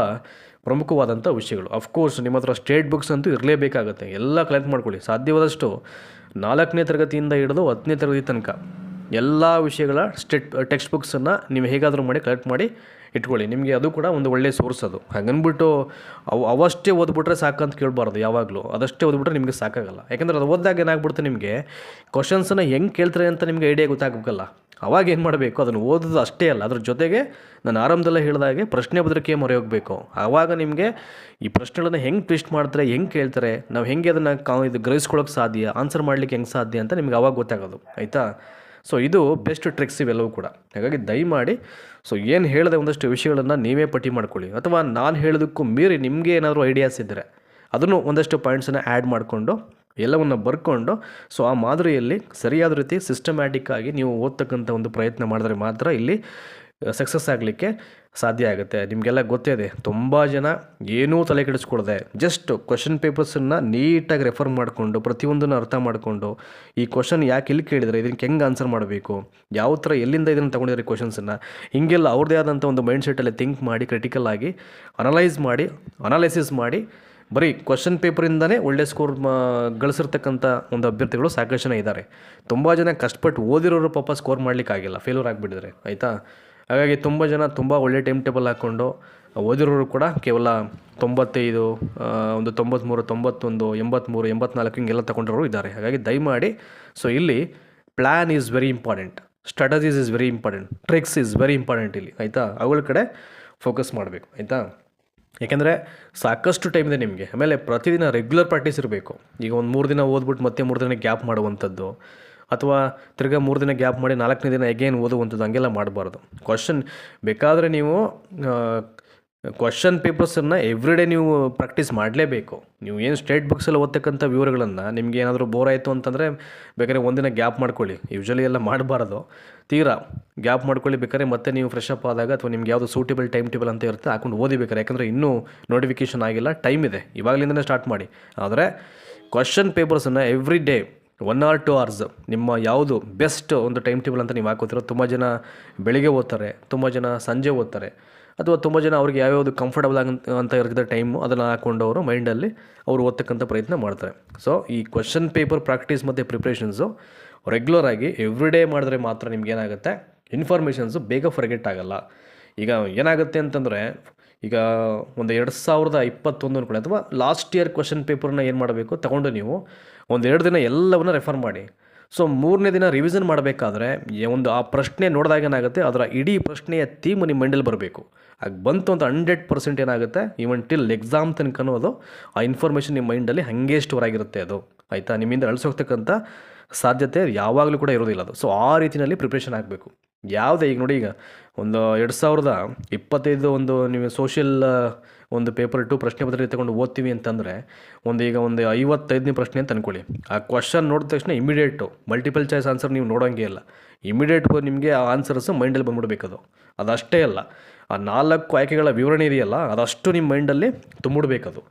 ಪ್ರಮುಖವಾದಂಥ ವಿಷಯಗಳು. ಅಫ್ಕೋರ್ಸ್ ನಿಮ್ಮ ಹತ್ರ ಸ್ಟೇಟ್ ಬುಕ್ಸ್ ಅಂತೂ ಇರಲೇಬೇಕಾಗುತ್ತೆ, ಎಲ್ಲ ಕಲೆಕ್ಟ್ ಮಾಡ್ಕೊಳ್ಳಿ. ಸಾಧ್ಯವಾದಷ್ಟು 4ನೇ ತರಗತಿಯಿಂದ ಹಿಡಿದು 10ನೇ ತರಗತಿ ತನಕ ಎಲ್ಲ ವಿಷಯಗಳ ಟೆಕ್ಸ್ಟ್ ಬುಕ್ಸನ್ನು ನೀವು ಹೇಗಾದರೂ ಮಾಡಿ ಕಲೆಕ್ಟ್ ಮಾಡಿ ಇಟ್ಕೊಳ್ಳಿ. ನಿಮಗೆ ಅದು ಕೂಡ ಒಂದು ಒಳ್ಳೆಯ ಸೋರ್ಸ್ ಅದು. ಹಾಗನ್ಬಿಟ್ಟು ಅವಷ್ಟೇ ಓದ್ಬಿಟ್ರೆ ಸಾಕಂತ ಕೇಳಬಾರ್ದು. ಯಾವಾಗಲೂ ಅದಷ್ಟೇ ಓದ್ಬಿಟ್ರೆ ನಿಮಗೆ ಸಾಕಾಗಲ್ಲ. ಯಾಕೆಂದರೆ ಅದು ಓದಿದಾಗ ಏನಾಗ್ಬಿಡುತ್ತೆ, ನಿಮಗೆ ಕ್ವಶನ್ಸನ್ನು ಹೆಂಗೆ ಕೇಳ್ತಾರೆ ಅಂತ ನಿಮಗೆ ಐಡಿಯಾ ಗೊತ್ತಾಗಬೇಕಲ್ಲ. ಅವಾಗ ಏನು ಮಾಡಬೇಕು, ಅದನ್ನು ಓದೋದು ಅಷ್ಟೇ ಅಲ್ಲ, ಅದ್ರ ಜೊತೆಗೆ ನಾನು ಆರಂಭದಲ್ಲೇ ಹೇಳಿದಾಗೆ ಪ್ರಶ್ನೆ ಪತ್ರಿಕೆ ಮೊರೆ ಹೋಗಬೇಕು. ಆವಾಗ ನಿಮಗೆ ಈ ಪ್ರಶ್ನೆಗಳನ್ನು ಹೆಂಗೆ ಟ್ವಿಸ್ಟ್ ಮಾಡ್ತಾರೆ, ಹೆಂಗೆ ಕೇಳ್ತಾರೆ, ನಾವು ಹೆಂಗೆ ಅದನ್ನು ಇದು ಗ್ರಹಿಸ್ಕೊಳ್ಳೋಕೆ ಸಾಧ್ಯ, ಆನ್ಸರ್ ಮಾಡಲಿಕ್ಕೆ ಹೆಂಗೆ ಸಾಧ್ಯ ಅಂತ ನಿಮ್ಗೆ ಅವಾಗ ಗೊತ್ತಾಗೋದು, ಆಯಿತಾ. ಸೊ ಇದು ಬೆಸ್ಟ್ ಟ್ರಿಕ್ಸ್ ಇವೆಲ್ಲವೂ ಕೂಡ. ಹಾಗಾಗಿ ದಯಮಾಡಿ ಏನು ಹೇಳಿದೆ ಒಂದಷ್ಟು ವಿಷಯಗಳನ್ನು ನೀವೇ ಪಟ್ಟಿ ಮಾಡ್ಕೊಳ್ಳಿ, ಅಥವಾ ನಾನು ಹೇಳೋದಕ್ಕೂ ಮೀರಿ ನಿಮಗೆ ಏನಾದರೂ ಐಡಿಯಾಸ್ ಇದ್ದರೆ ಅದನ್ನು ಒಂದಷ್ಟು ಪಾಯಿಂಟ್ಸನ್ನು ಆ್ಯಡ್ ಮಾಡಿಕೊಂಡು ಎಲ್ಲವನ್ನು ಬರ್ಕೊಂಡು ಆ ಮಾದರಿಯಲ್ಲಿ ಸರಿಯಾದ ರೀತಿ ಸಿಸ್ಟಮ್ಯಾಟಿಕ್ಕಾಗಿ ನೀವು ಓದ್ತಕ್ಕಂಥ ಒಂದು ಪ್ರಯತ್ನ ಮಾಡಿದ್ರೆ ಮಾತ್ರ ಇಲ್ಲಿ ಸಕ್ಸಸ್ ಆಗಲಿಕ್ಕೆ ಸಾಧ್ಯ ಆಗುತ್ತೆ. ನಿಮಗೆಲ್ಲ ಗೊತ್ತೇ ಇದೆ, ತುಂಬ ಜನ ಏನೂ ತಲೆ ಕೆಡಿಸ್ಕೊಳ್ದೆ ಜಸ್ಟ್ ಕ್ವಶನ್ ಪೇಪರ್ಸನ್ನು ನೀಟಾಗಿ ರೆಫರ್ ಮಾಡಿಕೊಂಡು ಪ್ರತಿಯೊಂದನ್ನು ಅರ್ಥ ಮಾಡಿಕೊಂಡು ಈ ಕ್ವಶನ್ ಯಾಕೆ ಇಲ್ಲಿ ಕೇಳಿದರೆ ಇದಕ್ಕೆ ಹೆಂಗೆ ಆನ್ಸರ್ ಮಾಡಬೇಕು, ಯಾವ ಥರ ಎಲ್ಲಿಂದ ಇದನ್ನು ತೊಗೊಂಡಿದ್ದಾರೆ ಕ್ವಶನ್ಸನ್ನು, ಹೀಗೆಲ್ಲ ಅವ್ರದ್ದೇ ಆದಂಥ ಒಂದು ಮೈಂಡ್ ಸೆಟ್ಟಲ್ಲಿ ಥಿಂಕ್ ಮಾಡಿ ಕ್ರಿಟಿಕಲ್ ಆಗಿ ಅನಲೈಸಿಸ್ ಮಾಡಿ ಬರೀ ಕ್ವಶನ್ ಪೇಪರಿಂದನೇ ಒಳ್ಳೆ ಸ್ಕೋರ್ ಗಳಿಸಿರ್ತಕ್ಕಂಥ ಒಂದು ಅಭ್ಯರ್ಥಿಗಳು ಸಾಕಷ್ಟು ಜನ ಇದ್ದಾರೆ. ತುಂಬ ಜನ ಕಷ್ಟಪಟ್ಟು ಓದಿರೋರು ಪಾಪ ಸ್ಕೋರ್ ಮಾಡಲಿಕ್ಕಾಗಿಲ್ಲ, ಫೇಲ್ಯೂರ್ ಆಗಿಬಿಟ್ಟಿದ್ದಾರೆ ಆಯಿತಾ. ಹಾಗಾಗಿ ತುಂಬ ಜನ ತುಂಬ ಒಳ್ಳೆ ಟೈಮ್ ಟೇಬಲ್ ಹಾಕ್ಕೊಂಡು ಓದಿರೋರು ಕೂಡ ಕೇವಲ 95, ಒಂದು 93, 91, 83, 84 ಹಿಂಗೆಲ್ಲ ತಗೊಂಡಿರೋರು ಇದ್ದಾರೆ. ಹಾಗಾಗಿ ದಯಮಾಡಿ ಇಲ್ಲಿ plan is very important, strategies is very important, tricks is very important ಇಲ್ಲಿ ಆಯಿತಾ. ಅವುಗಳ ಕಡೆ ಫೋಕಸ್ ಮಾಡಬೇಕು ಆಯಿತಾ. ಯಾಕೆಂದರೆ ಸಾಕಷ್ಟು ಟೈಮ್ ಇದೆ ನಿಮಗೆ. ಆಮೇಲೆ ಪ್ರತಿದಿನ ರೆಗ್ಯುಲರ್ ಪ್ರಾಕ್ಟೀಸ್ ಇರಬೇಕು. ಈಗ ಒಂದು 3 ದಿನ ಓದ್ಬಿಟ್ಟು ಮತ್ತೆ 3 ದಿನ ಗ್ಯಾಪ್ ಮಾಡುವಂಥದ್ದು, ಅಥವಾ ತಿರ್ಗಾ 3 ದಿನ ಗ್ಯಾಪ್ ಮಾಡಿ 4ನೇ ದಿನ ಎಗೇನ್ ಓದುವಂಥದ್ದು ಹಂಗೆಲ್ಲ ಮಾಡಬಾರ್ದು. ಬೇಕಾದರೆ ನೀವು ಕ್ವಶನ್ ಪೇಪರ್ಸನ್ನು ಎವ್ರಿಡೇ ನೀವು ಪ್ರಾಕ್ಟೀಸ್ ಮಾಡಲೇಬೇಕು. ನೀವು ಏನು ಸ್ಟೇಟ್ ಬುಕ್ಸಲ್ಲಿ ಓದ್ತಕ್ಕಂಥ ವಿವರಗಳನ್ನು ನಿಮಗೆ ಏನಾದರೂ ಬೋರ್ ಆಯಿತು ಅಂತಂದರೆ ಬೇಕಾದ್ರೆ ಒಂದಿನ ಗ್ಯಾಪ್ ಮಾಡ್ಕೊಳ್ಳಿ. ಯೂಶ್ವಲಿ ಎಲ್ಲ ಮಾಡಬಾರ್ದು, ತೀರಾ ಗ್ಯಾಪ್ ಮಾಡ್ಕೊಳ್ಳಿ. ಬೇಕಾದ್ರೆ ಮತ್ತೆ ನೀವು ಫ್ರೆಶ್ ಅಪ್ ಆದಾಗ ಅಥವಾ ನಿಮ್ಗೆ ಯಾವುದು ಸೂಟೇಬಲ್ ಟೈಮ್ ಟೇಬಲ್ ಅಂತ ಇರುತ್ತೆ ಹಾಕೊಂಡು ಓದಿಬೇಕಾರೆ. ಯಾಕಂದರೆ ಇನ್ನೂ ನೋಟಿಫಿಕೇಷನ್ ಆಗಿಲ್ಲ, ಟೈಮ್ ಇದೆ, ಇವಾಗಲಿಂದನೇ ಸ್ಟಾರ್ಟ್ ಮಾಡಿ. ಆದರೆ question ಪೇಪರ್ಸನ್ನು every day 1 or 2 hours ನಿಮ್ಮ ಯಾವುದು ಬೆಸ್ಟ್ ಒಂದು ಟೈಮ್ ಟೇಬಲ್ ಅಂತ ನೀವು ಹಾಕೋತಿರೋ. ತುಂಬ ಜನ ಬೆಳಿಗ್ಗೆ ಓದ್ತಾರೆ, ತುಂಬ ಜನ ಸಂಜೆ ಓದ್ತಾರೆ, ಅಥವಾ ತುಂಬ ಜನ ಅವ್ರಿಗೆ ಯಾವ್ಯಾವುದು ಕಂಫರ್ಟಬಲ್ ಅಂತ ಇರೋದ ಟೈಮು ಅದನ್ನು ಹಾಕ್ಕೊಂಡು ಅವರು ಮೈಂಡಲ್ಲಿ ಅವರು ಓದ್ತಕ್ಕಂಥ ಪ್ರಯತ್ನ ಮಾಡ್ತಾರೆ. ಸೊ ಈ ಕ್ವಶನ್ ಪೇಪರ್ ಪ್ರಾಕ್ಟೀಸ್ ಮತ್ತು ಪ್ರಿಪ್ರೇಷನ್ಸು ರೆಗ್ಯುಲರ್ ಆಗಿ ಎವ್ರಿ ಡೇ ಮಾಡಿದ್ರೆ ಮಾತ್ರ ನಿಮ್ಗೇನಾಗುತ್ತೆ, ಇನ್ಫಾರ್ಮೇಷನ್ಸು ಬೇಗ ಫರ್ಗೆಟ್ ಆಗೋಲ್ಲ. ಈಗ ಏನಾಗುತ್ತೆ ಅಂತಂದರೆ, ಈಗ ಒಂದು 2021 ಅನ್ಕೊಳ್ಳಿ, ಅಥವಾ ಲಾಸ್ಟ್ ಇಯರ್ ಕ್ವಶನ್ ಪೇಪರ್ನ ಏನು ಮಾಡಬೇಕು ತಗೊಂಡು ನೀವು ಒಂದು 2 ದಿನ ಎಲ್ಲವನ್ನ ರೆಫರ್ ಮಾಡಿ. ಸೊ 3ನೇ ದಿನ ರಿವಿಷನ್ ಮಾಡಬೇಕಾದ್ರೆ ಒಂದು ಆ ಪ್ರಶ್ನೆ ನೋಡಿದಾಗ ಏನಾಗುತ್ತೆ, ಅದರ ಇಡೀ ಪ್ರಶ್ನೆಯ ಥೀಮ್ ನಿಮ್ಮ ಮೈಂಡಲ್ಲಿ ಬರಬೇಕು. ಆಗ ಬಂತು ಅಂತ 100% ಏನಾಗುತ್ತೆ, ಈವನ್ ಟಿಲ್ ಎಕ್ಸಾಮ್ ತನಕ ಅದು ಆ ಇನ್ಫಾರ್ಮೇಷನ್ ನಿಮ್ಮ ಮೈಂಡಲ್ಲಿ ಹಾಗೆ ಸ್ಟೋರ್ ಆಗಿರುತ್ತೆ ಅದು ಆಯಿತಾ. ನಿಮ್ಮಿಂದ ಅಳಿಸೋಗ್ತಕ್ಕಂಥ ಸಾಧ್ಯತೆ ಯಾವಾಗಲೂ ಕೂಡ ಇರೋದಿಲ್ಲ ಅದು. ಸೊ ಆ ರೀತಿಯಲ್ಲಿ ಪ್ರಿಪ್ರೇಷನ್ ಆಗಬೇಕು. ಯಾವುದೇ ಈಗ ನೋಡಿ, ಈಗ ಒಂದು 2025 ಒಂದು ನೀವು ಸೋಷಿಯಲ್ ಒಂದು ಪೇಪರ್ 2 ಪ್ರಶ್ನೆ ಪತ್ರಿಕೆ ತಗೊಂಡು ಓದ್ತೀವಿ ಅಂತಂದರೆ, ಒಂದು 55ನೇ ಪ್ರಶ್ನೆ ಅಂತ ಅಂದ್ಕೊಳ್ಳಿ. ಆ ಕ್ವಶನ್ ನೋಡಿದ ತಕ್ಷಣ ಇಮಿಡಿಯೇಟು ಮಲ್ಟಿಪಲ್ ಚಾಯ್ಸ್ ಆನ್ಸರ್ ನೀವು ನೋಡೋಂಗೆ ಇಲ್ಲ, ಇಮಿಡಿಯೇಟ್ ನಿಮಗೆ ಆ ಆನ್ಸರ್ಸು ಮೈಂಡಲ್ಲಿ ಬಂದ್ಬಿಡ್ಬೇಕದು. ಅದಷ್ಟೇ ಅಲ್ಲ, ಆ 4 ಆಯ್ಕೆಗಳ ವಿವರಣೆ ಇದೆಯಲ್ಲ ಅದಷ್ಟು ನಿಮ್ಮ ಮೈಂಡಲ್ಲಿ ತುಂಬಿಡ್ಬೇಕದು.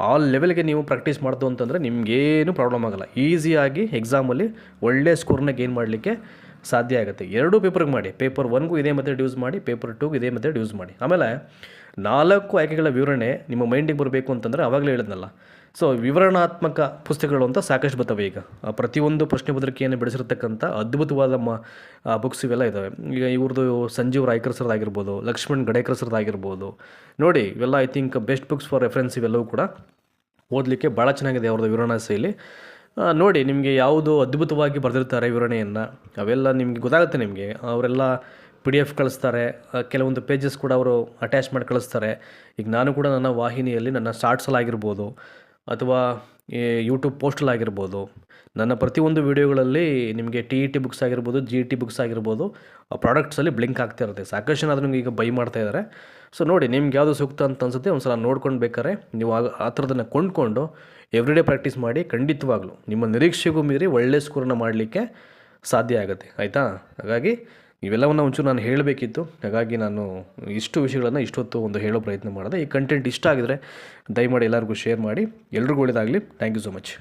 ಆ ಲೆವೆಲ್ಗೆ ನೀವು ಪ್ರಾಕ್ಟೀಸ್ ಮಾಡ್ತು ಅಂತಂದರೆ ನಿಮಗೇನು ಪ್ರಾಬ್ಲಮ್ ಆಗೋಲ್ಲ. ಈಸಿಯಾಗಿ ಎಕ್ಸಾಮಲ್ಲಿ ಒಳ್ಳೆಯ ಸ್ಕೋರ್ನ ಗೇನ್ ಮಾಡಲಿಕ್ಕೆ ಸಾಧ್ಯ ಆಗುತ್ತೆ. 2 ಪೇಪರ್ಗೆ ಮಾಡಿ, ಪೇಪರ್ 1ಗೂ ಇದೇ ಮೆಥಡ್ ಯೂಸ್ ಮಾಡಿ, ಪೇಪರ್ 2ಗೂ ಇದೇ ಮೆಥಡ್ ಯೂಸ್ ಮಾಡಿ. ಆಮೇಲೆ 4 ಆಯ್ಕೆಗಳ ವಿವರಣೆ ನಿಮ್ಮ ಮೈಂಡಿಗೆ ಬರಬೇಕು ಅಂತಂದರೆ ಆವಾಗಲೇ ಹೇಳಿದ್ನಲ್ಲ, ಸೊ ವಿವರಣಾತ್ಮಕ ಪುಸ್ತಕಗಳು ಅಂತ ಸಾಕಷ್ಟು ಬರ್ತವೆ. ಈಗ ಪ್ರತಿಯೊಂದು ಪ್ರಶ್ನೆ ಪತ್ರಿಕೆಯನ್ನು ಬಿಡಿಸಿರ್ತಕ್ಕಂಥ ಅದ್ಭುತವಾದ ಬುಕ್ಸ್ ಇವೆಲ್ಲ ಇದ್ದಾವೆ. ಈಗ ಇವ್ರದ್ದು ಸಂಜೀವ್ ರಾಯ್ಕರ್ ಸರ್ದಾಗಿರ್ಬೋದು, ಲಕ್ಷ್ಮಣ್ ಗಡೇಕರ್ ಸರ್ದಾಗಿರ್ಬೋದು, ನೋಡಿ ಇವೆಲ್ಲ I think best books for reference. ಇವೆಲ್ಲವೂ ಕೂಡ ಓದಲಿಕ್ಕೆ ಭಾಳ ಚೆನ್ನಾಗಿದೆ ಅವ್ರದ್ದು ವಿವರಣಾ ಶೈಲಿ. ನೋಡಿ ನಿಮಗೆ ಯಾವುದು ಅದ್ಭುತವಾಗಿ ಬರೆದಿರ್ತಾರೆ ವಿವರಣೆಯನ್ನು, ಅವೆಲ್ಲ ನಿಮಗೆ ಗೊತ್ತಾಗುತ್ತೆ. ನಿಮಗೆ ಅವರೆಲ್ಲ PDF ಕಳಿಸ್ತಾರೆ, ಕೆಲವೊಂದು ಪೇಜಸ್ ಕೂಡ ಅವರು ಅಟ್ಯಾಚ್ ಮಾಡಿ ಕಳಿಸ್ತಾರೆ. ಈಗ ನಾನು ಕೂಡ ನನ್ನ ವಾಹಿನಿಯಲ್ಲಿ ನನ್ನ ಶಾರ್ಟ್ಸಲ್ಲಾಗಿರ್ಬೋದು ಅಥವಾ ಯೂಟ್ಯೂಬ್ ಪೋಸ್ಟಲ್ಲಾಗಿರ್ಬೋದು, ನನ್ನ ಪ್ರತಿಯೊಂದು ವೀಡಿಯೋಗಳಲ್ಲಿ ನಿಮಗೆ TET ಬುಕ್ಸ್ ಆಗಿರ್ಬೋದು, GET ಬುಕ್ಸ್ ಆಗಿರ್ಬೋದು, ಪ್ರಾಡಕ್ಟ್ಸಲ್ಲಿ ಬ್ಲಿಂಕ್ ಆಗ್ತಾ ಇರುತ್ತೆ. ಸಾಕಷ್ಟು ಜನ ಅದನ್ನು ಈಗ ಬೈ ಮಾಡ್ತಾಯಿದ್ದಾರೆ. ಸೊ ನೋಡಿ ನಿಮ್ಗೆ ಯಾವುದು ಸೂಕ್ತ ಅಂತ ಅನಿಸುತ್ತೆ ಒಂದು ಸಲ ನೋಡ್ಕೊಂಡು ಬೇಕಾದ್ರೆ ನೀವು ಆ ಥರದನ್ನು ಕೊಂಡ್ಕೊಂಡು ಎವ್ರಿಡೇ ಪ್ರಾಕ್ಟೀಸ್ ಮಾಡಿ. ಖಂಡಿತವಾಗ್ಲೂ ನಿಮ್ಮ ನಿರೀಕ್ಷೆಗೂ ಮೀರಿ ಒಳ್ಳೆ ಸ್ಕೋರನ್ನು ಮಾಡಲಿಕ್ಕೆ ಸಾಧ್ಯ ಆಗುತ್ತೆ ಆಯಿತಾ. ಹಾಗಾಗಿ ಇವೆಲ್ಲವನ್ನು ಒಂಚೂರು ನಾನು ಹೇಳಬೇಕಿತ್ತು. ಹಾಗಾಗಿ ನಾನು ಇಷ್ಟು ವಿಷಯಗಳನ್ನು ಇಷ್ಟೊತ್ತು ಒಂದು ಹೇಳೋ ಪ್ರಯತ್ನ ಮಾಡಿದೆ. ಈ ಕಂಟೆಂಟ್ ಇಷ್ಟ ಆಗಿದರೆ ದಯಮಾಡಿ ಎಲ್ಲರಿಗೂ ಶೇರ್ ಮಾಡಿ. ಎಲ್ರಿಗೂ ಒಳ್ಳೆಯದಾಗಲಿ. Thank you so much.